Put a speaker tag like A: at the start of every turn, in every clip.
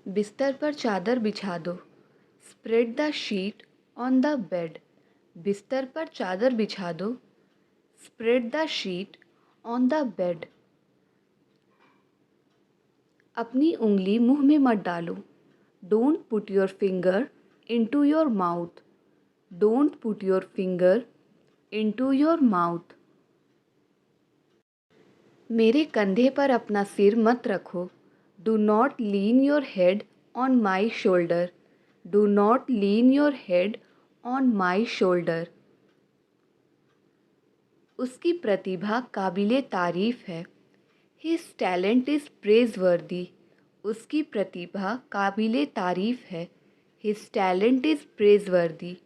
A: बिस्तर पर चादर बिछा दो। Spread the sheet on the bed. बिस्तर पर चादर बिछा दो। Spread the sheet on the bed. अपनी उंगली मुंह में मत डालो। Don't put your finger into your mouth. Don't put your finger into your mouth. मेरे कंधे पर अपना सिर मत रखो। Do not lean your head on my shoulder. Do not lean your head on my shoulder. उसकी प्रतिभा काबिले तारीफ़ है। His talent is praiseworthy. उसकी प्रतिभा काबिले तारीफ़ है। His talent is praiseworthy.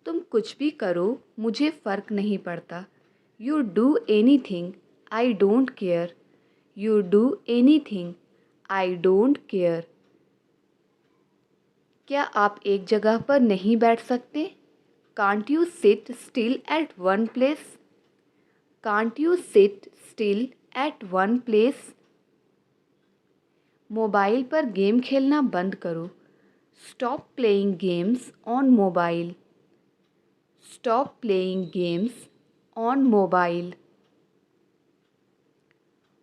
A: तुम कुछ भी करो, मुझे फ़र्क नहीं पड़ता। You do any thing, I don't care. You do any thing, I don't care. क्या आप एक जगह पर नहीं बैठ सकते? Can't you sit still at one place? Can't you sit still at one place? Mobile पर गेम खेलना बंद करो। Stop playing games on mobile. Stop playing games on mobile.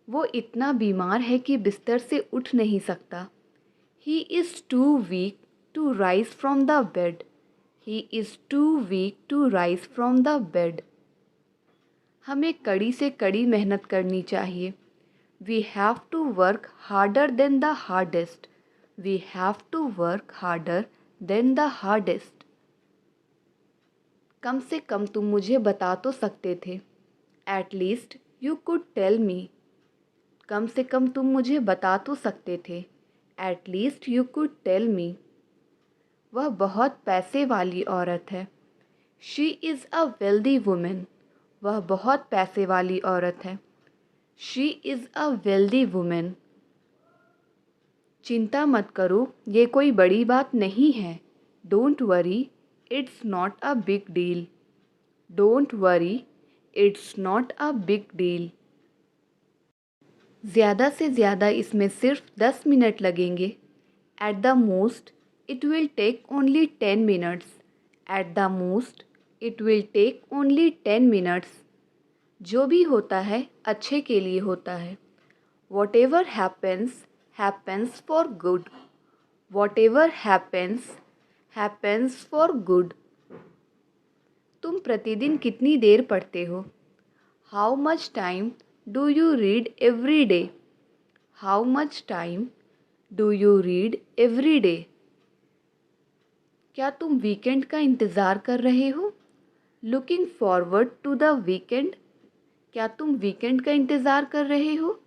A: वो इतना बीमार है कि बिस्तर से उठ नहीं सकता। He is too weak to rise from the bed. He is too weak to rise from the bed. हमें कड़ी से कड़ी मेहनत करनी चाहिए। We have to work harder than the hardest. We have to work harder than the hardest. कम से कम तुम मुझे बता तो सकते थे। At least you could tell me. कम से कम तुम मुझे बता तो सकते थे। At least you could tell me. वह बहुत पैसे वाली औरत है। She is a wealthy women. वह बहुत पैसे वाली औरत है। She is a wealthy women. चिंता मत करो, ये कोई बड़ी बात नहीं है। Don't worry, it's not a big deal. Don't worry, it's not a big deal. ज़्यादा से ज़्यादा इसमें सिर्फ 10 मिनट लगेंगे। At the most it will take only 10 minutes. At the most it will take only 10 minutes. जो भी होता है अच्छे के लिए होता है। Whatever happens happens for good. Whatever happens happens for good. तुम प्रतिदिन कितनी देर पढ़ते हो? How much time do you read every day? How much time do you read every day? क्या तुम वीकेंड का इंतज़ार कर रहे हो? Looking forward to the weekend. क्या तुम वीकेंड का इंतज़ार कर रहे हो?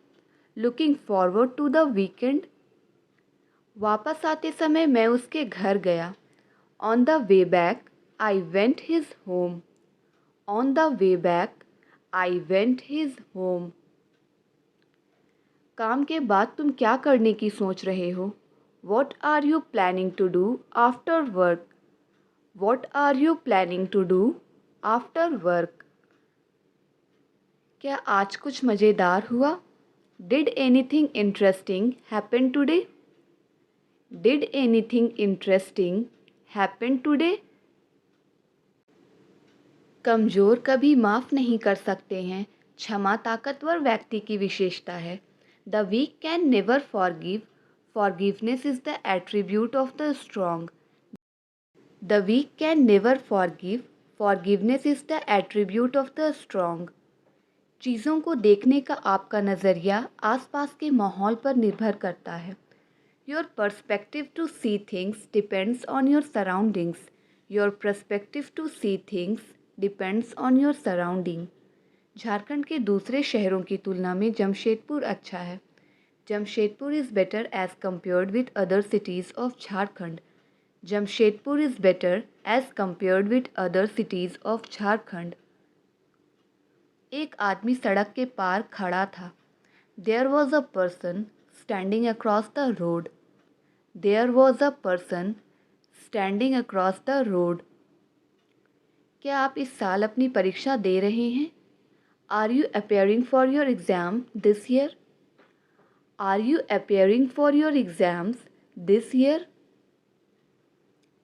A: Looking forward to the weekend. वापस आते समय मैं उसके घर गया। On the way back I went his home. On the way back I went his home. काम के बाद तुम क्या करने की सोच रहे हो? What are you planning to do after work? What are you planning to do after work? क्या आज कुछ मज़ेदार हुआ? Did anything interesting happen today? Did anything interesting happen today? कमज़ोर कभी माफ़ नहीं कर सकते हैं। क्षमा ताकतवर व्यक्ति की विशेषता है। The weak can never forgive. Forgiveness is the attribute of the strong. The weak can never forgive. Forgiveness is the attribute of the strong. चीज़ों को देखने का आपका नज़रिया आसपास के माहौल पर निर्भर करता है। Your perspective to see things depends on your surroundings. Your perspective to see things depends on your surrounding. Jharkhand के दूसरे शहरों की तुलना में जमशेदपुर अच्छा है। Jamshedpur is better as compared with other cities of Jharkhand. Jamshedpur is better as compared with other cities of Jharkhand. एक आदमी सड़क के पार खड़ा था। There was a person standing across the road. There was a person standing across the road. क्या आप इस साल अपनी परीक्षा दे रहे हैं? Are you appearing for your exam this year? Are you appearing for your exams this year.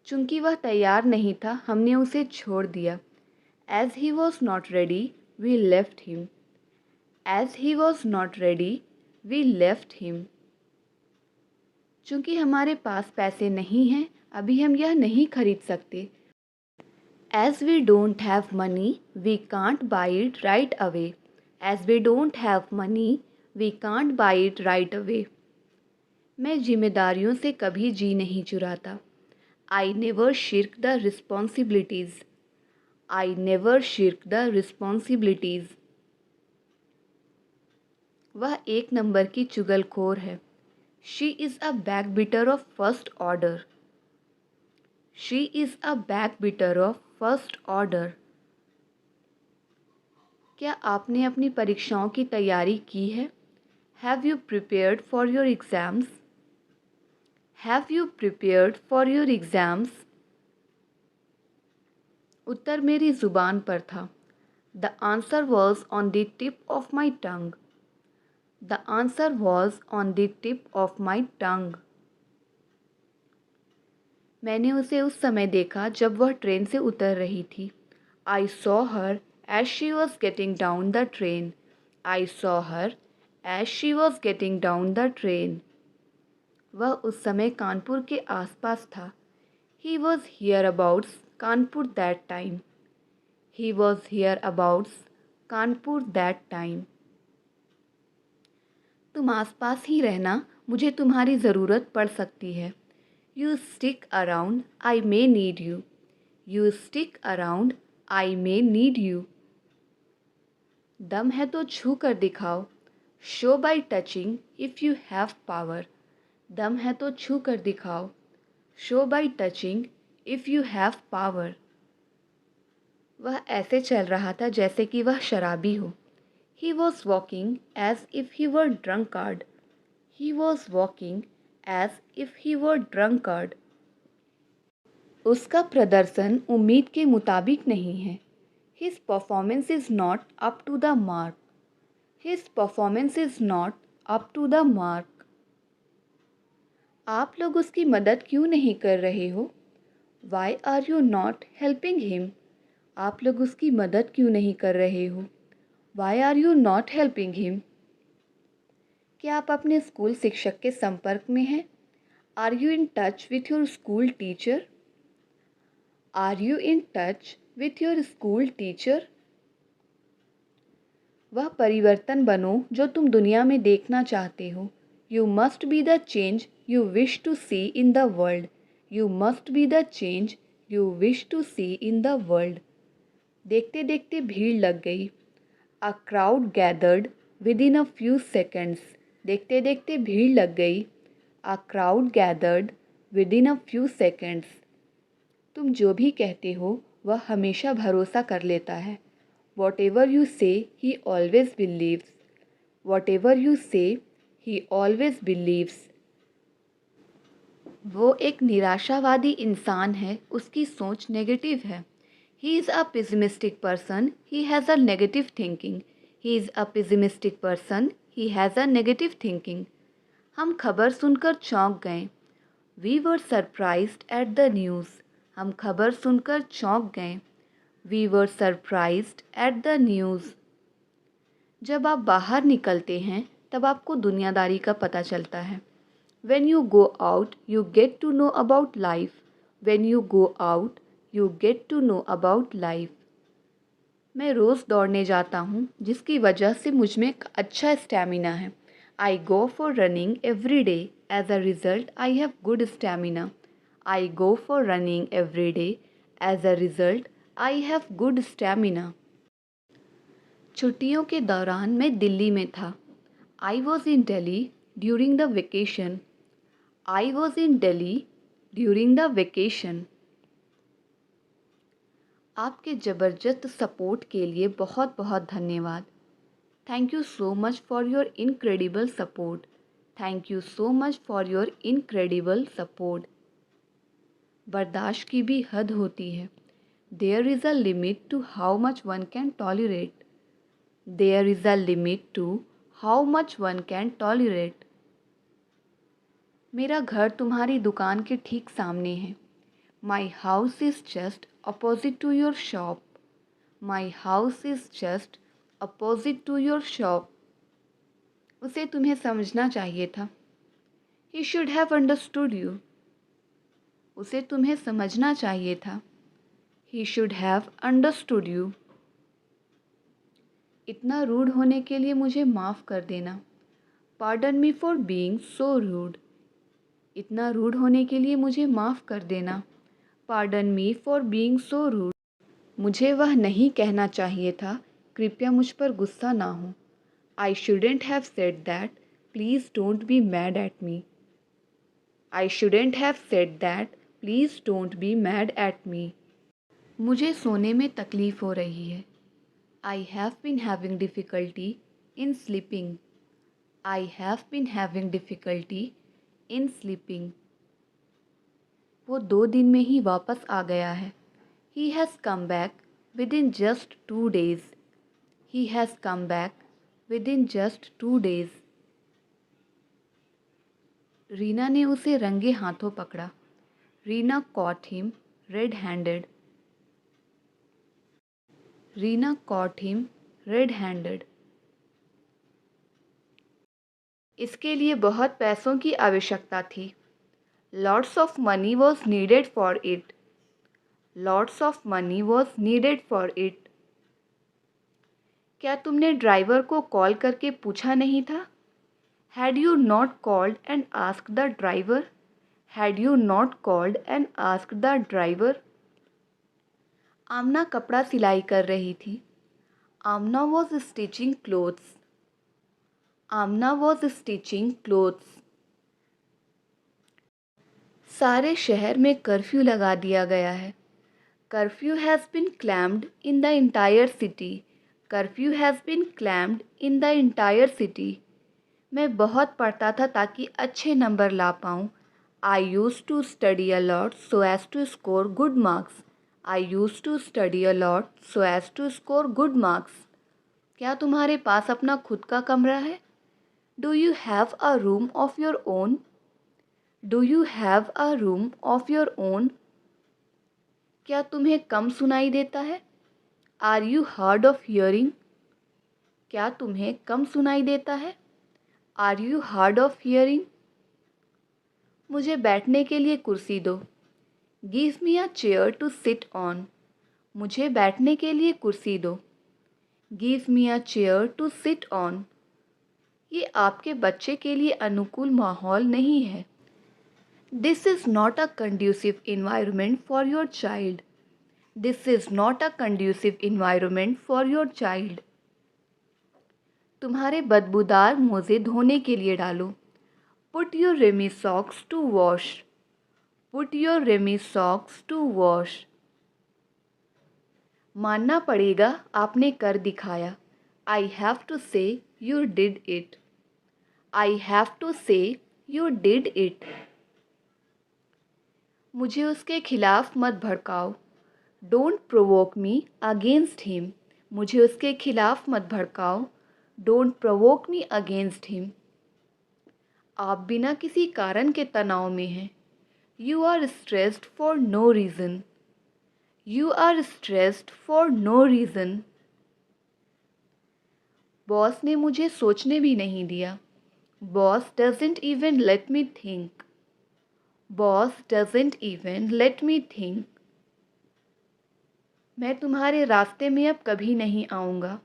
A: चूंकि वह तैयार नहीं था, हमने उसे छोड़ दिया। As he was not ready, we left him. As he was not ready, we left him. चूंकि हमारे पास पैसे नहीं हैं, अभी हम यह नहीं खरीद सकते। As we don't have money, we can't buy it right away. As we don't have money, we can't buy it right away. मैं जिम्मेदारियों से कभी जी नहीं चुराता. I never shirk the responsibilities. I never shirk the responsibilities. वह एक number की चुगलखोर है. She is a backbiter of first order. She is a backbiter of first order. क्या आपने अपनी परीक्षाओं की तैयारी की है? Have you prepared for your exams? Have you prepared for your exams? उत्तर मेरी ज़ुबान पर था. The answer was on the tip of my tongue. The answer was on the tip of my tongue. मैंने उसे उस समय देखा जब वह ट्रेन से उतर रही थी. I saw her as she was getting down the train. I saw her as she was getting down the train. वह उस समय कानपुर के आसपास था. He was hereabouts Kanpur that time. He was hereabouts Kanpur that time. तुम आसपास ही रहना, मुझे तुम्हारी ज़रूरत पड़ सकती है. You stick around, I may need you. You stick around, I may need you. दम है तो छू कर दिखाओ. Show by touching if you have power. दम है तो छू कर दिखाओ. Show by touching if you have power. वह ऐसे चल रहा था जैसे कि वह शराबी हो. He was walking as if he were drunkard. He was walking as if he were drunkard. उसका प्रदर्शन उम्मीद के मुताबिक नहीं है. His performance is not up to the mark. His performance is not up to the mark. आप लोग उसकी मदद क्यों नहीं कर रहे हो? Why are you not helping him? आप लोग उसकी मदद क्यों नहीं कर रहे हो? Why are you not helping him? क्या आप अपने स्कूल शिक्षक के संपर्क में हैं? Are you in touch with your school teacher? Are you in touch with your school teacher? वह परिवर्तन बनो जो तुम दुनिया में देखना चाहते हो. You must be the change you wish to see in the world. You must be the change you wish to see in the world. देखते देखते भीड़ लग गई. A crowd gathered within a few seconds. देखते देखते भीड़ लग गई. A crowd gathered within a few seconds. तुम जो भी कहते हो वह हमेशा भरोसा कर लेता है. Whatever you say, he always believes. Whatever you say, he always believes. वो एक निराशावादी इंसान है, उसकी सोच नेगेटिव है. He is a pessimistic person, he has a negative thinking. He is a pessimistic person, he has a negative thinking. हम खबर सुनकर चौंक गए. We were surprised at the news. हम खबर सुनकर चौंक गए. We were surprised at the news. जब आप बाहर निकलते हैं तब आपको दुनियादारी का पता चलता है. When you go out, you get to know about life. When you go out, you get to know about life. मैं रोज़ दौड़ने जाता हूँ जिसकी वजह से मुझ में एक अच्छा स्टैमिना है. I go for running every day. As a result, I have good stamina. I go for running every day. As a result, I have good stamina. छुट्टियों के दौरान मैं दिल्ली में था. I was in Delhi during the vacation. I was in Delhi during the vacation. आपके ज़बरदस्त support के लिए बहुत बहुत धन्यवाद. Thank you so much for your incredible support. Thank you so much for your incredible support. बर्दाश्त की भी हद होती है. There is a limit to how much one can tolerate. There is a limit to how much one can tolerate. मेरा घर तुम्हारी दुकान के ठीक सामने है। My house is just opposite to your shop. My house is just opposite to your shop. उसे तुम्हें समझना चाहिए था। He should have understood you. उसे तुम्हें समझना चाहिए था। He should have understood you. इतना रूड होने के लिए मुझे माफ़ कर देना। Pardon me for being so rude. इतना रूड होने के लिए मुझे माफ़ कर देना। Pardon me for being so rude. मुझे वह नहीं कहना चाहिए था, कृपया मुझ पर गुस्सा ना हो। I shouldn't have said that, please don't be mad at me. I shouldn't have said that, please don't be mad at me. मुझे सोने में तकलीफ़ हो रही है। I have been having difficulty in sleeping. I have been having difficulty in sleeping. वो 2 दिन में ही वापस आ गया है। He has come back within just 2 days. He has come back within just 2 days. Reena ने उसे रंगे हाथों पकड़ा। Reena caught him red-handed. Reena caught him red-handed. इसके लिए बहुत पैसों की आवश्यकता थी। Lots of money was needed for it. Lots of money was needed for it. क्या तुमने ड्राइवर को कॉल करके पूछा नहीं था? Had you not called and asked the driver? Had you not called and asked the driver? आमना कपड़ा सिलाई कर रही थी। आमना was stitching clothes. Amna was stitching clothes. सारे शहर में कर्फ्यू लगा दिया गया है। Curfew has been clamped in the entire city. Curfew has been clamped in the entire city. मैं बहुत पढ़ता था ताकि अच्छे नंबर ला पाऊँ। I used to study a lot so as to score good marks. I used to study a lot so as to score good marks. क्या तुम्हारे पास अपना खुद का कमरा है? Do you have a room of your own? Do you have a room of your own? क्या तुम्हें कम सुनाई देता है? Are you hard of hearing? क्या तुम्हें कम सुनाई देता है? Are you hard of hearing? मुझे बैठने के लिए कुर्सी दो। Give me a chair to sit on. मुझे बैठने के लिए कुर्सी दो। Give me a chair to sit on. ये आपके बच्चे के लिए अनुकूल माहौल नहीं है। This is not a conducive environment for your child. This is not a conducive environment for your child. तुम्हारे बदबूदार मोज़े धोने के लिए डालो। Put your rummy socks to wash. Put your rummy socks to wash. मानना पड़ेगा आपने कर दिखाया। I have to say you did it. I have to say you did it. मुझे उसके खिलाफ मत भड़काओ। Don't provoke me against him. मुझे उसके खिलाफ मत भड़काओ। Don't provoke me against him. आप बिना किसी कारण के तनाव में हैं। You are stressed for no reason. You are stressed for no reason. Boss ने मुझे सोचने भी नहीं दिया। Boss doesn't even let me think. Boss doesn't even let me think. मैं तुम्हारे रास्ते में अब कभी नहीं आऊँगा।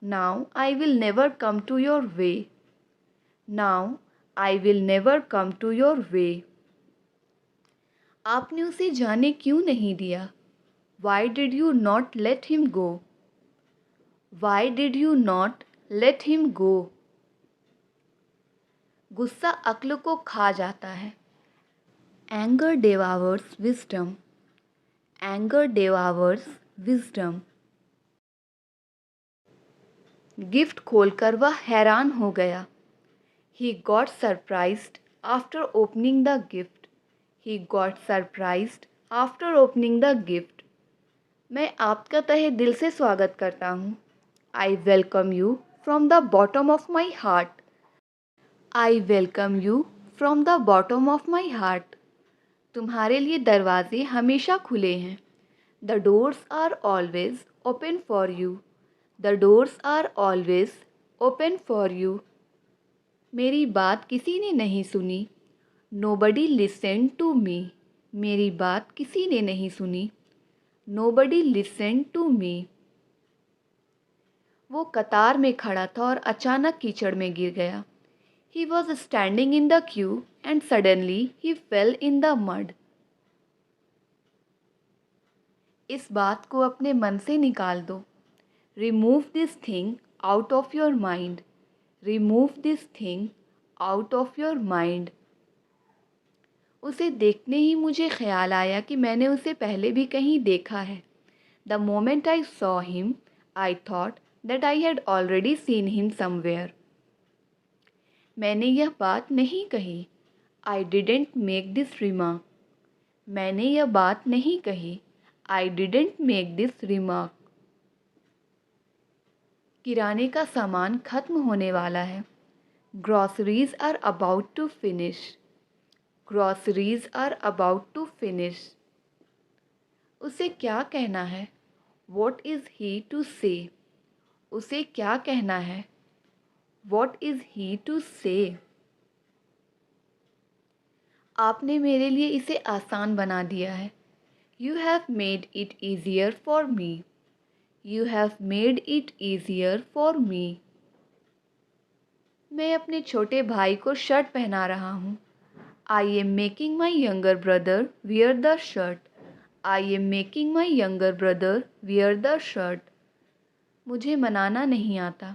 A: Now I will never come to your way. Now I will never come to your way. आपने उसे जाने क्यों नहीं दिया? Why did you not let him go? Why did you not let him go? गुस्सा अक्ल को खा जाता है। Anger devours wisdom. Anger devours wisdom. Gift खोलकर वह हैरान हो गया। He got surprised after opening the gift. He got surprised after opening the gift. मैं आपका तहे दिल से स्वागत करता हूँ। I welcome you from the bottom of my heart. I welcome you from the bottom of my heart. तुम्हारे लिए दरवाजे हमेशा खुले हैं। The doors are always open for you. The doors are always open for you. मेरी बात किसी ने नहीं सुनी। Nobody listen to me. मेरी बात किसी ने नहीं सुनी। Nobody listen to me. वो कतार में खड़ा था और अचानक कीचड़ में गिर गया। He was standing in the queue and suddenly he fell in the mud. इस बात को अपने मन से निकाल दो। Remove this thing out of your mind. Remove this thing out of your mind. उसे देखने ही मुझे ख्याल आया कि मैंने उसे पहले भी कहीं देखा है। The moment I saw him, I thought that I had already seen him somewhere. मैंने यह बात नहीं कही। I didn't make this remark. मैंने यह बात नहीं कही। I didn't make this remark. किराने का सामान खत्म होने वाला है। Groceries are about to finish. Groceries are about to finish. उसे क्या कहना है? What is he to say? उसे क्या कहना है? What is he to say? आपने मेरे लिए इसे आसान बना दिया है। You have made it easier for me. You have made it easier for me. मैं अपने छोटे भाई को शर्ट पहना रहा हूँ। I am making my younger brother wear the shirt. I am making my younger brother wear the shirt. मुझे मनाना नहीं आता।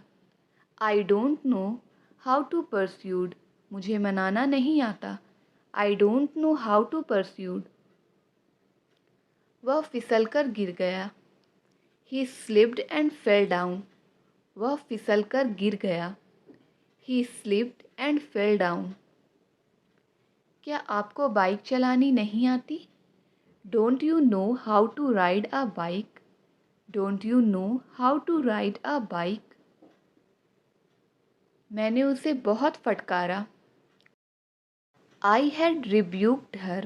A: I don't know how to persuade. मुझे मनाना नहीं आता। I don't know how to persuade. वह फिसलकर गिर गया। He slipped and fell down. वह फिसलकर गिर गया। He slipped and fell down. क्या आपको बाइक चलानी नहीं आती? Don't you know how to ride a bike? Don't you know how to ride a bike? मैंने उसे बहुत फटकारा। I had rebuked her.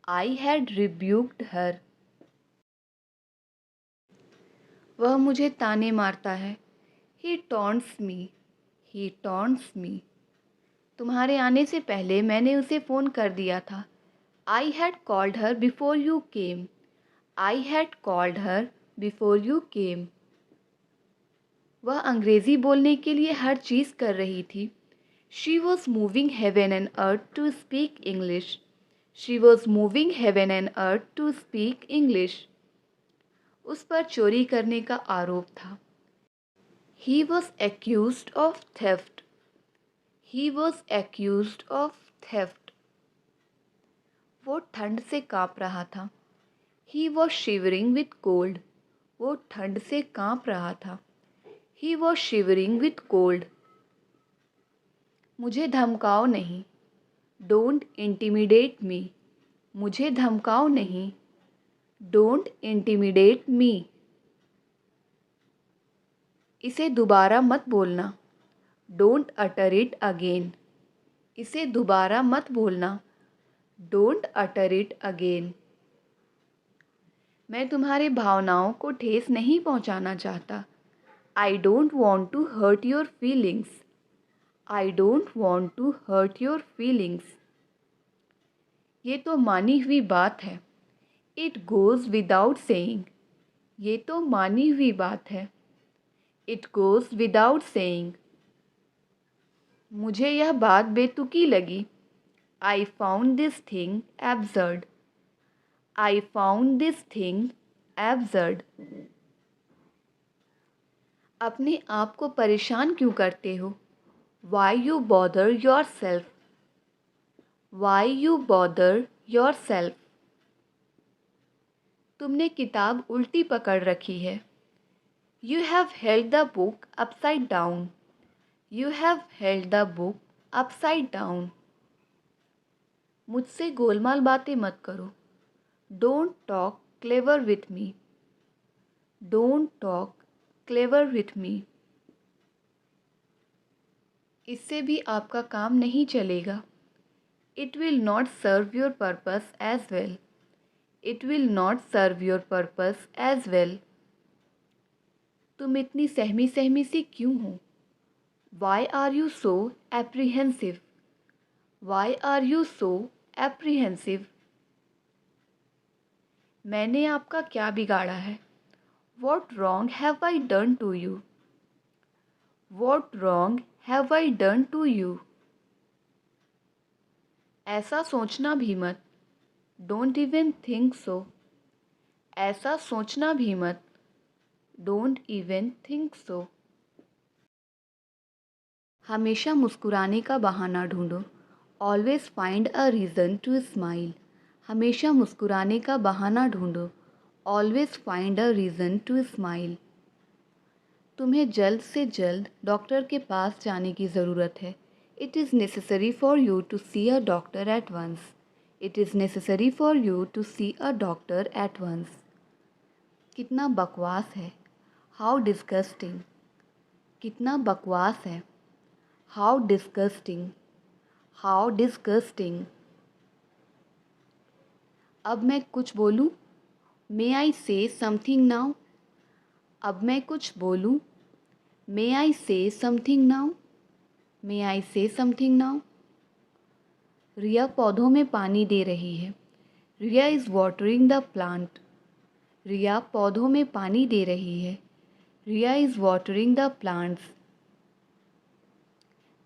A: I had rebuked her. वह मुझे ताने मारता है। He taunts me. He taunts me. तुम्हारे आने से पहले मैंने उसे फ़ोन कर दिया था। I had called her before you came. I had called her before you came. वह अंग्रेज़ी बोलने के लिए हर चीज़ कर रही थी। She was moving heaven and earth to speak English. She was moving heaven and earth to speak English. उस पर चोरी करने का आरोप था। He was accused of theft. He was accused of theft. वो ठंड से काँप रहा था। He was shivering with cold. वो ठंड से काँप रहा था। He was shivering with cold. मुझे धमकाओ नहीं। Don't intimidate me. मुझे धमकाओ नहीं। Don't intimidate me. इसे दोबारा मत बोलना। Don't utter it again. इसे दोबारा मत बोलना। Don't utter it again. मैं तुम्हारी भावनाओं को ठेस नहीं पहुंचाना चाहता। I don't want to hurt your feelings. I don't want to hurt your feelings. ये तो मानी हुई बात है। It goes without saying. ये तो मानी हुई बात है। It goes without saying. मुझे यह बात बेतुकी लगी। I found this thing absurd. I found this thing absurd. अपने आप को परेशान क्यों करते हो? Why you bother yourself? Why you bother yourself? तुमने किताब उल्टी पकड़ रखी है। You have held the book upside down. You have held the book upside down. मुझसे गोलमाल बातें मत करो। Don't talk clever with me. Don't talk clever with me. इससे भी आपका काम नहीं चलेगा। It will not serve your purpose as well. It will not serve your purpose as well. तुम इतनी सहमी सहमी सी क्यों हो? Why are you so apprehensive? Why are you so apprehensive? मैंने आपका क्या बिगाड़ा है? What wrong have I done to you? What wrong have I done to you? ऐसा सोचना भी मत. Don't even think so. ऐसा सोचना भी मत. Don't even think so. हमेशा मुस्कुराने का बहाना ढूंढो. Always find a reason to smile. हमेशा मुस्कुराने का बहाना ढूंढो. Always find a reason to smile. तुम्हें जल्द से जल्द डॉक्टर के पास जाने की ज़रूरत है. It is necessary for you to see a doctor at once. It is necessary for you to see a doctor at once. कितना बकवास है. How disgusting. कितना बकवास है. How disgusting. How disgusting. अब मैं कुछ बोलूं? May I say something now? अब मैं कुछ बोलूं? May I say something now? May I say something now? रिया पौधों में पानी दे रही है. Riya is watering the plant. Riya पौधों में पानी दे रही है. Riya is watering the plants.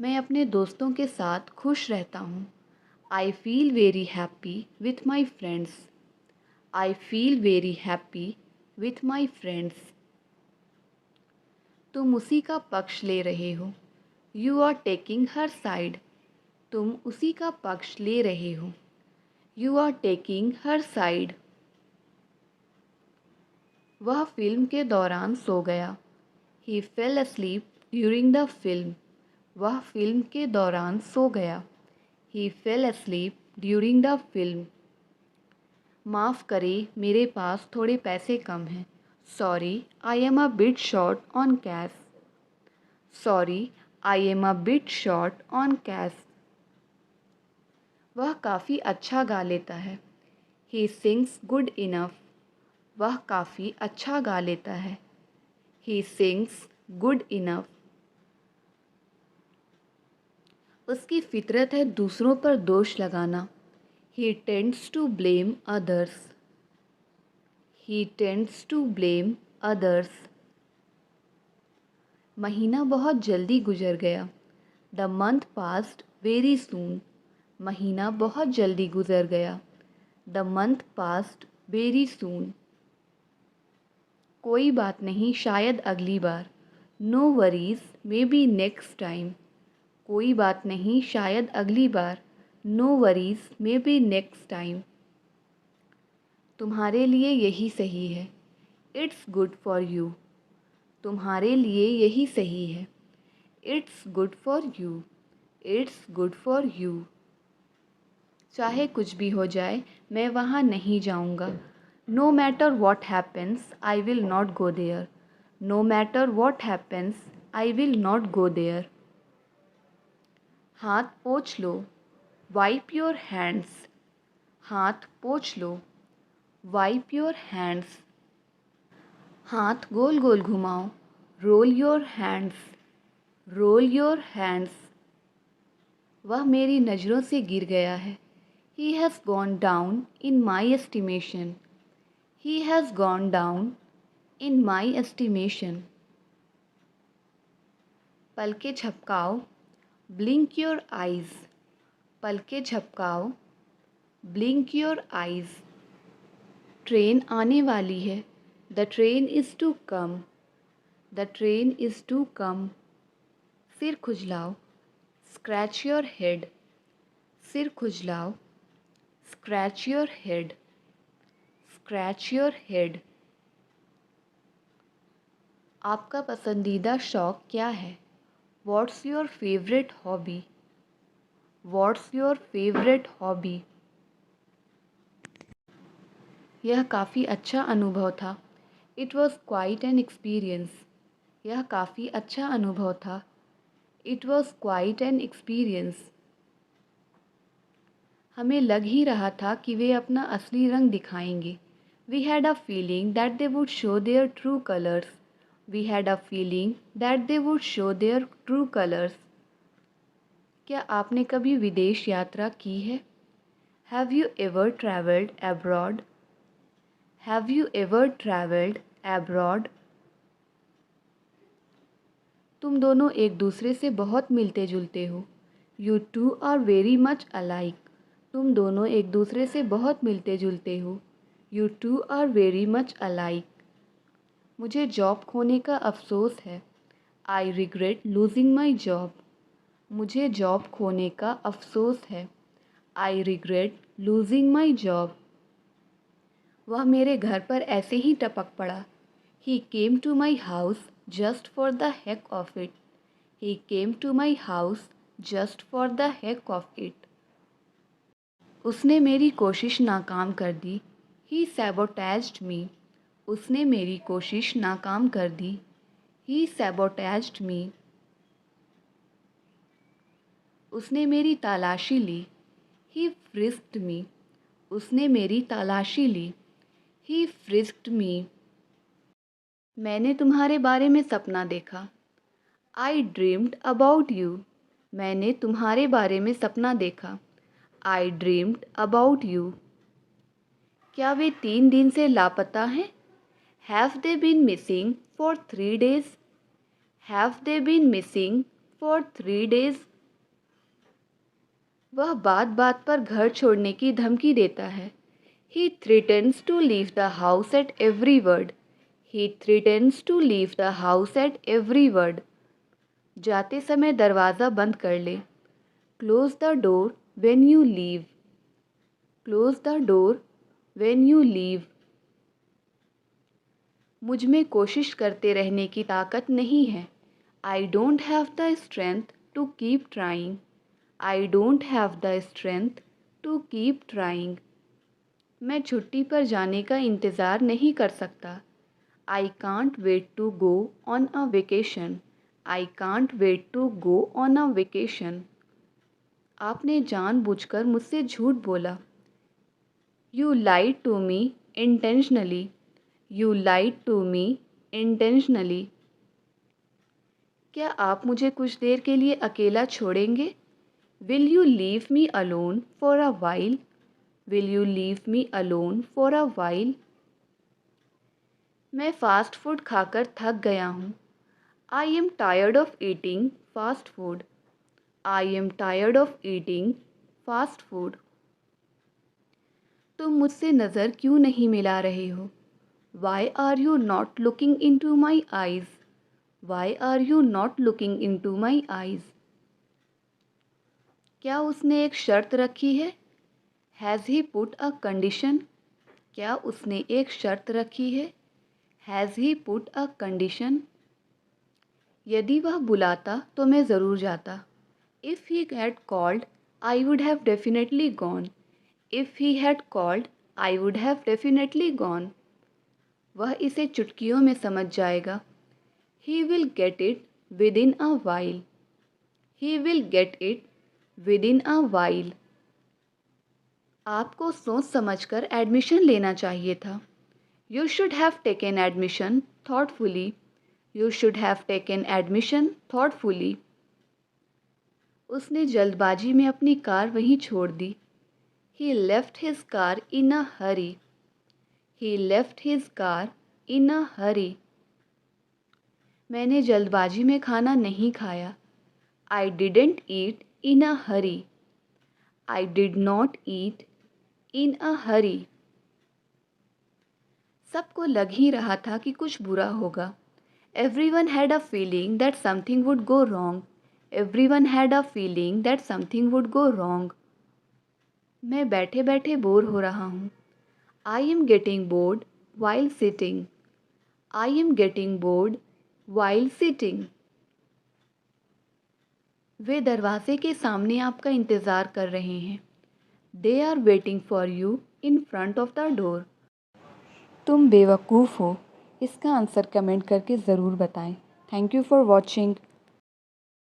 A: मैं अपने दोस्तों के साथ खुश रहता हूँ. I feel very happy with my friends. I feel very happy with my friends. तुम उसी का पक्ष ले रहे हो. You are taking her side. तुम उसी का पक्ष ले रहे हो. You are taking her side. वह फिल्म के दौरान सो गया. He fell asleep during the film. वह फिल्म के दौरान सो गया. He fell asleep during the film. माफ़ करें, मेरे पास थोड़े पैसे कम हैं. Sorry, I am a bit short on cash. Sorry, I am a bit short on cash. वह काफ़ी अच्छा गा लेता है. He sings good enough. वह काफ़ी अच्छा गा लेता है. He sings good enough. उसकी फितरत है दूसरों पर दोष लगाना. He tends to blame others. He tends to blame others. महीना बहुत जल्दी गुजर गया. The month passed very soon. महीना बहुत जल्दी गुजर गया. The month passed very soon. कोई बात नहीं, शायद अगली बार. No worries, maybe next time. कोई बात नहीं, शायद अगली बार. No worries, maybe next time. तुम्हारे लिए यही सही है. It's good for you. तुम्हारे लिए यही सही है. It's good for you. It's good for you. चाहे कुछ भी हो जाए, मैं वहाँ नहीं जाऊँगा. No matter what happens, I will not go there. No matter what happens, I will not go there. हाथ पोंछ लो. Wipe your hands. हाथ पोंछ लो. Wipe your hands. हाथ गोल गोल घुमाओ. Roll your hands. Roll your hands. वह मेरी नज़रों से गिर गया है. He has gone down in my estimation. He has gone down in my estimation. पलके झपकाओ. Blink your eyes. पलके झपकाओ. Blink your eyes. ट्रेन आने वाली है. The train is to come. The train is to come. सिर खुजलाओ. Scratch your head. सिर खुजलाओ. Scratch your head. Scratch your head. आपका पसंदीदा शौक क्या है? What's your favorite hobby? What's your favorite hobby? यह काफ़ी अच्छा अनुभव था. It was quite an experience. यह काफ़ी अच्छा अनुभव था. It was quite an experience. हमें लग ही रहा था कि वे अपना असली रंग दिखाएंगे। We had a feeling that they would show their true colours. We had a feeling that they would show their true colours. क्या आपने कभी विदेश यात्रा की है? Have you ever travelled abroad? Have you ever travelled abroad? तुम दोनों एक दूसरे से बहुत मिलते जुलते हो। You two are very much alike. तुम दोनों एक दूसरे से बहुत मिलते जुलते हो। You two are very much alike. मुझे जॉब खोने का अफसोस है। I regret losing my job. मुझे जॉब खोने का अफसोस है। I regret losing my job. वह मेरे घर पर ऐसे ही टपक पड़ा। He came to my house just for the heck of it. He came to my house just for the heck of it. उसने मेरी कोशिश नाकाम कर दी। ही सैबोटेज्ड मी। उसने मेरी कोशिश नाकाम कर दी। ही सैबोटेज्ड मी। उसने मेरी तलाशी ली। ही फ्रिस्क्ड मी। उसने मेरी तलाशी ली। ही फ्रिस्क्ड मी। मैंने तुम्हारे बारे में सपना देखा। I dreamed about you. मैंने तुम्हारे बारे में सपना देखा। I dreamed about you. क्या वे 3 दिन से लापता हैं? Have they been missing for 3 days? Have they been missing for 3 days? वह बात बात पर घर छोड़ने की धमकी देता है। He threatens to leave the house at every word. He threatens to leave the house at every word. जाते समय दरवाज़ा बंद कर ले। Close the door when you leave. Close the door when you leave. मुझ में कोशिश करते रहने की ताकत नहीं है। I don't have the strength to keep trying. I don't have the strength to keep trying. मैं छुट्टी पर जाने का इंतज़ार नहीं कर सकता। I can't wait to go on a vacation. I can't wait to go on a vacation. आपने जानबूझकर मुझसे झूठ बोला। You lied to me intentionally. You lied to me intentionally. क्या आप मुझे कुछ देर के लिए अकेला छोड़ेंगे? Will you leave me alone for a while? Will you leave me alone for a while? मैं फ़ास्ट फूड खाकर थक गया हूँ। I am tired of eating fast food. I am tired of eating fast food. तुम मुझसे नज़र क्यों नहीं मिला रहे हो? Why are you not looking into my eyes? Why are you not looking into my eyes? क्या उसने एक शर्त रखी है? Has he put a condition? क्या उसने एक शर्त रखी है? Has he put a condition? यदि वह बुलाता तो मैं ज़रूर जाता। If he had called, I would have definitely gone. If he had called, I would have definitely gone. वह इसे चुटकियों में समझ जाएगा। He will get it within a while. He will get it within a while. आपको सोच समझकर admission लेना चाहिए था। You should have taken admission thoughtfully. You should have taken admission thoughtfully. उसने जल्दबाजी में अपनी कार वहीं छोड़ दी। He left his car in a hurry. He left his car in a hurry. मैंने जल्दबाजी में खाना नहीं खाया। I didn't eat in a hurry. I did not eat in a hurry. सबको लग ही रहा था कि कुछ बुरा होगा। Everyone had a feeling that something would go wrong. Everyone had a feeling that something would go wrong. मैं बैठे बैठे बोर हो रहा हूँ। I am getting bored while sitting. I am getting bored while sitting. वे दरवाजे के सामने आपका इंतज़ार कर रहे हैं। They are waiting for you in front of the door. तुम बेवकूफ़ हो। इसका आंसर कमेंट करके ज़रूर बताएं। Thank you for watching.